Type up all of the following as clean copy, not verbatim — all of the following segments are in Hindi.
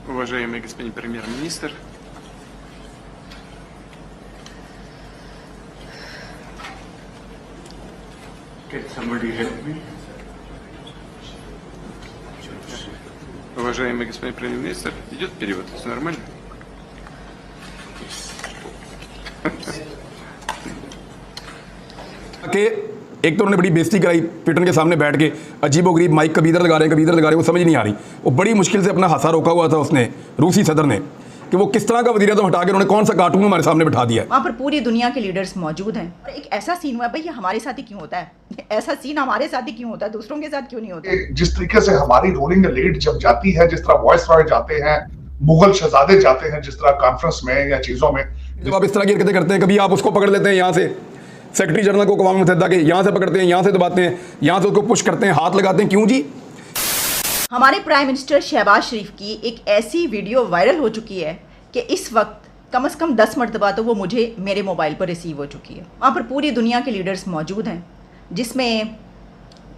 Уважаемый господин премьер-министр, Can somebody help me? уважаемый господин премьер-министр, идет перевод, все нормально? कि एक तो उन्होंने बड़ी बेइज्जती कराई ट्विटर के सामने बैठ के, अजीबोगरीब माइक कभी इधर लगा रहे हैं कभी इधर लगा रहे हैं, वो समझ नहीं आ रही। वो बड़ी मुश्किल से अपना हासा रोका हुआ था उसने, रूसी सदर ने, कि वो किस तरह का वज़ीर आज़म हटा के उन्होंने कौन सा कार्टून हमारे सामने बिठा दिया है। वहाँ पर पूरी दुनिया के लीडर्स मौजूद हैं और एक ऐसा सीन हुआ है, भाई ये हमारे साथ ही क्यों होता है, ऐसा सीन हमारे साथ ही क्यों होता है, दूसरों के साथ क्यों नहीं होता। जिस तरीके से हमारी रूलिंग एलीट जब जाती है, जिस तरह वॉइस रॉय जाते हैं, मुगल शहजादे जाते हैं, जिस तरह कॉन्फ्रेंस में या चीजों में, जब आप इस तरह की हरकतें करते हैं, कभी आप उसको पकड़ लेते हैं यहाँ से सेक्रेटरी जनरल को अक़वाम मुत्तहिदा के, यहाँ से पकड़ते हैं, यहाँ से दबाते हैं, यहाँ से उसको पुश करते हैं, हाथ लगाते हैं, क्यों जी? हमारे प्राइम मिनिस्टर शहबाज शरीफ की एक ऐसी वीडियो वायरल हो चुकी है कि इस वक्त कम से कम 10 मरतबा तो वो मुझे मेरे मोबाइल पर रिसीव हो चुकी है। वहाँ पर पूरी दुनिया के लीडर्स मौजूद हैं, जिसमें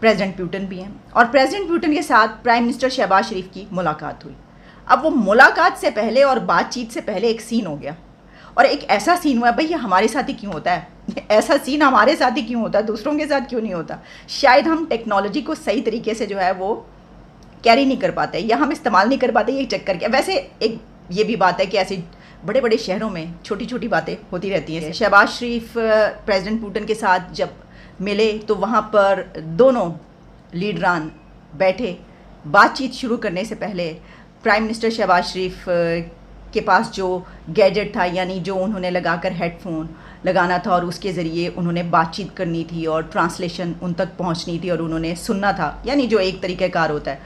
प्रेसिडेंट पुतिन भी हैं, और प्रेसिडेंट पुतिन के साथ प्राइम मिनिस्टर शहबाज शरीफ की मुलाकात हुई। अब वो मुलाकात से पहले और बातचीत से पहले एक सीन हो गया, और एक ऐसा सीन हुआ, भाई ये हमारे साथ ही क्यों होता है, ऐसा सीन हमारे साथ ही क्यों होता है, दूसरों के साथ क्यों नहीं होता। शायद हम टेक्नोलॉजी को सही तरीके से जो है वो कैरी नहीं कर पाते या हम इस्तेमाल नहीं कर पाते, ये चक्कर के। वैसे एक ये भी बात है कि ऐसे बड़े बड़े शहरों में छोटी छोटी बातें होती रहती हैं। शहबाज शरीफ प्रेसिडेंट पुतिन के साथ जब मिले तो वहाँ पर दोनों लीडरान बैठे, बातचीत शुरू करने से पहले प्राइम मिनिस्टर शहबाज शरीफ के पास जो गैजेट था, यानी जो उन्होंने लगाकर हेडफोन लगाना था और उसके ज़रिए उन्होंने बातचीत करनी थी और ट्रांसलेशन उन तक पहुंचनी थी और उन्होंने सुनना था, यानी जो एक तरीक़ाकार होता है,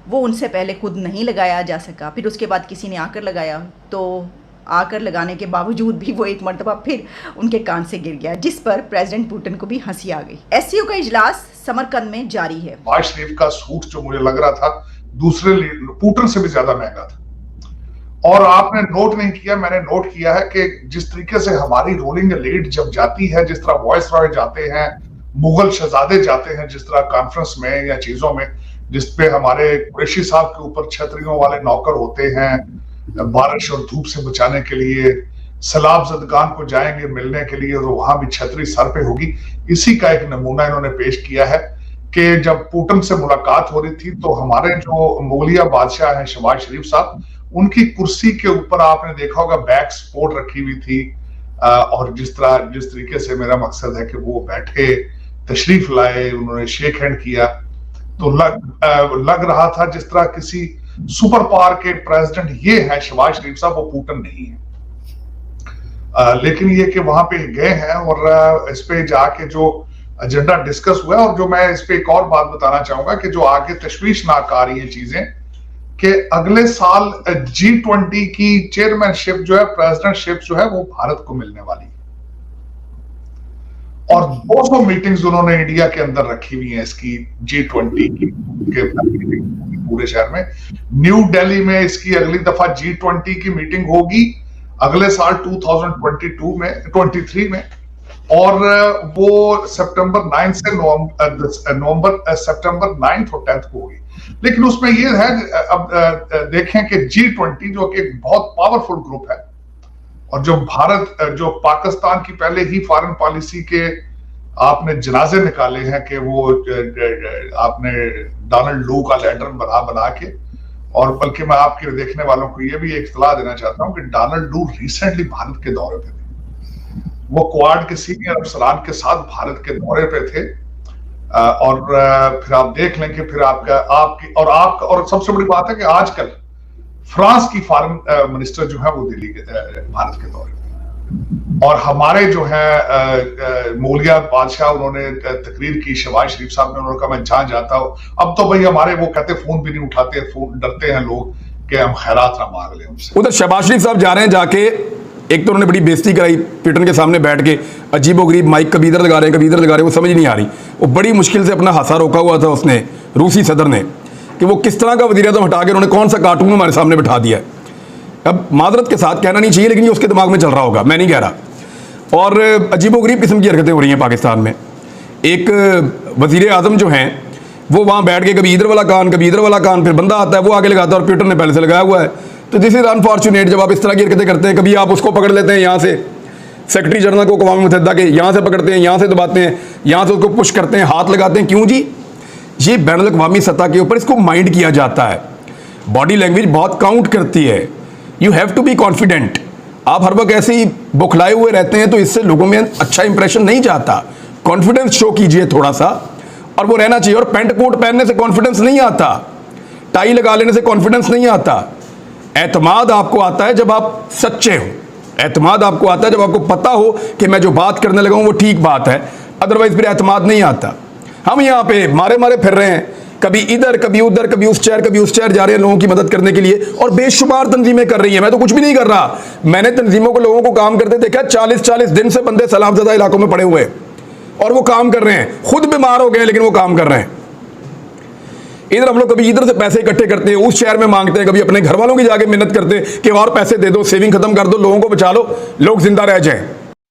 वो उनसे पहले खुद नहीं लगाया जा सका। फिर उसके बाद किसी ने आकर लगाया, तो आकर लगाने के बावजूद भी वो एक मरतबा फिर उनके कान से गिर गया, जिस पर प्रेसिडेंट पुतिन को भी हंसी आ गई। एससीओ का इजलास समरकंद में जारी है। शहबाज शरीफ का सूट जो मुझे लग रहा था दूसरे पुतिन से भी ज्यादा महंगा था। और आपने नोट नहीं किया, मैंने नोट किया है कि जिस तरीके से हमारी रूलिंग एलीट जब जाती है, जिस तरह वॉइस रॉय जाते हैं, मुगल शहजादे जाते हैं, जिस तरह कॉन्फ्रेंस में या चीजों में, जिसपे हमारे कुरैशी साहब के ऊपर छतरियों वाले नौकर होते हैं, बारिश और धूप से बचाने के लिए, सैलाब ज़दगान को जाएंगे मिलने के लिए और वहां भी छतरी सर पे होगी। इसी का एक नमूना इन्होंने पेश किया है कि जब पुतिन से मुलाकात हो रही थी तो हमारे जो मुगलिया बादशाह हैं शहबाज शरीफ साहब, उनकी कुर्सी के ऊपर आपने देखा होगा बैक सपोर्ट रखी हुई थी, और जिस तरीके से मेरा मकसद है कि वो बैठे, तशरीफ लाए, उन्होंने शेक हैंड किया, तो लग रहा था जिस तरह किसी सुपर पावर के प्रेसिडेंट ये है शहबाज शरीफ साहब, वो पुतिन नहीं है। लेकिन ये कि वहां पे गए हैं और इस पे जाके जो एजेंडा डिस्कस हुआ, और जो मैं इस पे एक और बात बताना चाहूंगा कि जो आगे तशवीशनाक आ रही है चीजें, कि अगले साल G20 की चेयरमैनशिप जो है, प्रेसिडेंटशिप जो है, वो भारत को मिलने वाली है। और 200 मीटिंग्स उन्होंने इंडिया के अंदर रखी हुई हैं इसकी G20 की पूरे शहर में। न्यू दिल्ली में इसकी अगली दफा G20 की मीटिंग होगी अगले साल 2023 में, और वो सितंबर 9 से सितंबर 9 और 10 को होगी। लेकिन उसमें ये है, अब देखें कि G20 जो कि एक बहुत पावरफुल ग्रुप है, और जो भारत, जो पाकिस्तान की पहले ही फॉरेन पॉलिसी के आपने जनाजे निकाले हैं कि वो आपने डोनाल्ड लू का लेटर बना के, और बल्कि मैं आपके देखने वालों को ये भी एक सलाह देना चाहता हूं कि डोनाल्ड लू रिसेंटली भारत के दौरे पे थे। वो क्वाड के सीनियर अफसरान के साथ भारत के दौरे पे थे, और फिर आप देख लें कि फिर आपकी और सबसे बड़ी बात है कि आजकल फ्रांस की फॉरेन मिनिस्टर जो है वो दिल्ली के भारत के दौरे पे, और हमारे जो है मुगलिया बादशाह, उन्होंने तकरीर की शहबाज शरीफ साहब ने, उन्होंने कहा मैं जहां जाता हूं, अब तो भाई हमारे वो कहते फोन भी नहीं उठाते, फोन डरते हैं लोग कि हम खैरात ना मांग लें उनसे। उधर शहबाज शरीफ साहब जा रहे हैं, जाके एक तो उन्होंने बड़ी बेइज्जती कराई ट्विटर के सामने बैठ के, अजीबोगरीब माइक कभी इधर लगा रहे हैं कभी इधर लगा रहे हैं, वो समझ नहीं आ रही। वो बड़ी मुश्किल से अपना हासा रोका हुआ था उसने, रूसी सदर ने, कि वो किस तरह का वज़ीर आज़म हटा के उन्होंने कौन सा कार्टून हमारे सामने बिठा दिया है। अब माजरत के साथ कहना नहीं चाहिए, लेकिन ये उसके दिमाग में चल रहा होगा, मैं नहीं कह रहा। और अजीबोगरीब किस्म की हरकतें हो रही हैं पाकिस्तान में। एक वज़ीर आज़म जो हैं वो वहाँ बैठ के कभी इधर वाला कान कभी इधर वाला कान, फिर बंदा आता है वो आगे लगाता है, और ट्विटर ने पहले से लगाया हुआ है तो दिस इज अनफॉर्चुनेट जब आप इस तरह की हरकतें करते हैं। कभी आप उसको पकड़ लेते हैं यहाँ से, सेक्रेटरी जनरल को अक़वाम मुत्तहिदा के, यहाँ से पकड़ते हैं, यहाँ से दबाते हैं, यहाँ से उसको पुश करते हैं, हाथ लगाते हैं। क्यों जी? ये बैनुल अक़वामी सतह के ऊपर इसको माइंड किया जाता है। बॉडी लैंग्वेज बहुत काउंट करती है। You have to be confident. आप हर वक्त ऐसे ही बुखलाए हुए रहते हैं तो इससे लोगों में अच्छा इंप्रेशन नहीं जाता। कॉन्फिडेंस शो कीजिए थोड़ा सा, और वो रहना चाहिए। और पैंट कोट पहनने से कॉन्फिडेंस नहीं आता, टाई लगा लेने से कॉन्फिडेंस नहीं आता। एतमाद आपको आता है जब आप सच्चे हो, एतमाद आपको आता है जब आपको पता हो कि मैं जो बात करने लगा हूं वो ठीक बात है, अदरवाइज फिर एतमाद नहीं आता। हम यहाँ पे मारे मारे फिर रहे हैं, कभी इधर कभी उधर, कभी उस शहर जा रहे हैं लोगों की मदद करने के लिए, और बेशुमार तंजीमें कर रही हैं। मैं तो कुछ भी नहीं कर रहा। मैंने तंजीमों को, लोगों को काम करते देखा। 40-40 दिन से बंदे सलामज़दा इलाकों में पड़े हुए हैं और वो काम कर रहे हैं। खुद बीमार हो गए लेकिन वो काम कर रहे हैं। इधर हम लोग कभी इधर से पैसे इकट्ठे करते हैं, उस शहर में मांगते हैं, कभी अपने घर वालों की जाके मिन्नत करते हैं कि और पैसे दे दो, सेविंग खत्म कर दो, लोगों को बचा लो, लोग जिंदा रह जाएं।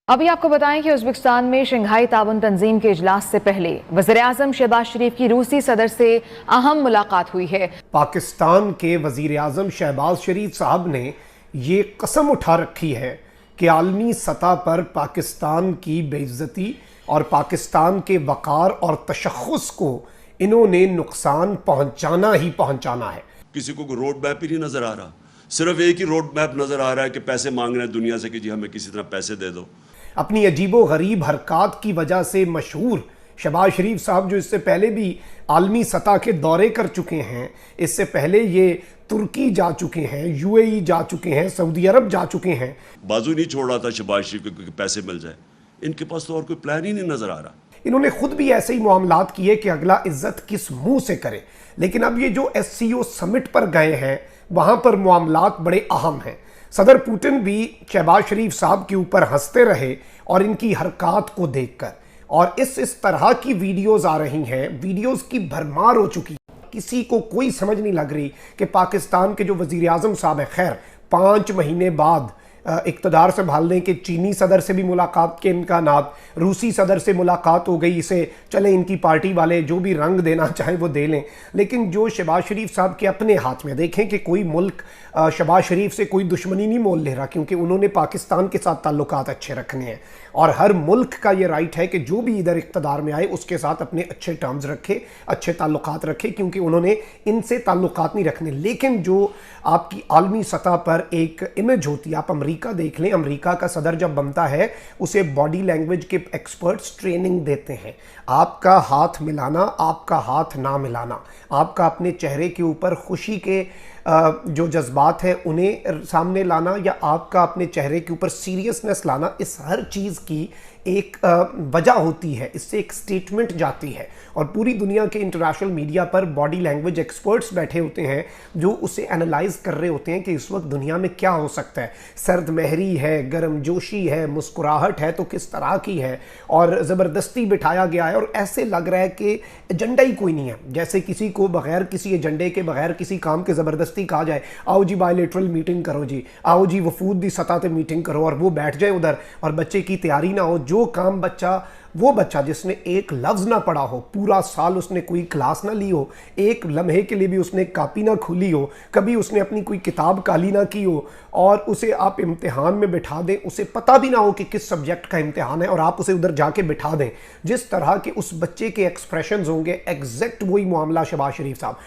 अभी आपको बताएं कि उज़्बेकिस्तान में शंघाई ताउन तंजीम के इजलास से पहले वज़ीर-ए-आज़म शहबाज शरीफ की रूसी सदर से अहम मुलाकात हुई है। पाकिस्तान के वज़ीर-ए-आज़म शहबाज शरीफ साहब ने ये कसम उठा रखी है कि आलमी सतह पर पाकिस्तान की बेइज्जती और पाकिस्तान के वक़ार और तशख़्ख़ुस को इन्होंने नुकसान पहुंचाना ही पहुंचाना है। किसी को रोड मैप ही नहीं नजर आ रहा, सिर्फ एक ही रोड मैप नजर आ रहा है कि पैसे मांग रहे हैं दुनिया से कि जी हमें किसी तरह पैसे दे दो। अपनी अजीबो गरीब हरकत की वजह से मशहूर शहबाज शरीफ साहब, जो इससे पहले भी आलमी सतह के दौरे कर चुके हैं, इससे पहले ये तुर्की जा चुके हैं, यूएई जा चुके हैं, सऊदी अरब जा चुके हैं। बाजू नहीं छोड़ रहा था शहबाज शरीफ को कि पैसे मिल जाए। इनके पास तो और कोई प्लान ही नहीं नजर आ रहा। इन्होंने खुद भी ऐसे ही मामलात किए कि अगला इज्जत किस मुंह से करे। लेकिन अब ये जो SCO समिट पर गए हैं, वहां पर मामलात बड़े अहम हैं। सदर पुतिन भी शहबाज शरीफ साहब के ऊपर हंसते रहे और इनकी हरकत को देखकर, और इस तरह की वीडियोस आ रही हैं, वीडियोस की भरमार हो चुकी है। किसी को कोई समझ नहीं लग रही कि पाकिस्तान के जो वज़ीर-ए-आज़म साहब हैं, खैर 5 महीने बाद इक़्तिदार संभालने के चीनी सदर से भी मुलाकात के इम्कानात, रूसी सदर से मुलाकात हो गई। इसे चले इनकी पार्टी वाले जो भी रंग देना चाहें वो दे लें, लेकिन जो शहबाज शरीफ साहब के अपने हाथ में, देखें कि कोई मुल्क शहबाज शरीफ से कोई दुश्मनी नहीं मोल ले रहा, क्योंकि उन्होंने पाकिस्तान के साथ ताल्लुकात अच्छे रखने हैं। और हर मुल्क का ये राइट है कि जो भी इधर इक़्तिदार में आए उसके साथ अपने अच्छे टर्म्स रखे, अच्छे ताल्लुकात रखे, क्योंकि उन्होंने इनसे ताल्लुकात नहीं रखने। लेकिन जो आपकी आलमी सतह पर एक इमेज होती है, आप अमेरिका देख लें, अमेरिका का सदर जब बनता है उसे बॉडी लैंग्वेज के एक्सपर्ट्स ट्रेनिंग देते हैं। आपका हाथ मिलाना, आपका हाथ ना मिलाना, आपका अपने चेहरे के ऊपर खुशी के जो जज्बात हैं उन्हें सामने लाना, या आपका अपने चेहरे के ऊपर सीरियसनेस लाना, इस हर चीज़ की एक वजह होती है, इससे एक स्टेटमेंट जाती है। और पूरी दुनिया के इंटरनेशनल मीडिया पर बॉडी लैंग्वेज एक्सपर्ट्स बैठे होते हैं जो उसे एनालाइज कर रहे होते हैं कि इस वक्त दुनिया में क्या हो सकता है। सर्द महरी है, गर्म जोशी है, मुस्कुराहट है तो किस तरह की है, और ज़बरदस्ती बिठाया गया है, और ऐसे लग रहा है कि एजेंडा ही कोई नहीं है। जैसे किसी को बगैर किसी एजेंडे के, बगैर किसी काम के ज़बरदस्ती कहा जाए, आओ जी बायलैटरल मीटिंग करो जी, आओ जी वफूद दी सतह पे मीटिंग करो, और वो बैठ जाए उधर और बच्चे की तैयारी ना हो। जो काम वो बच्चा जिसने एक लफ्ज़ ना पढ़ा हो, पूरा साल उसने कोई क्लास ना ली हो, एक लम्हे के लिए भी उसने कापी ना खुली हो, कभी उसने अपनी कोई किताब काली ना की हो, और उसे आप इम्तिहान में बिठा दें, उसे पता भी ना हो कि किस सब्जेक्ट का इम्तिहान है, और आप उसे उधर जाके बिठा दें, जिस तरह के उस बच्चे के एक्सप्रेशंस होंगे, एग्जैक्ट वही मामला शहबाज शरीफ साहब।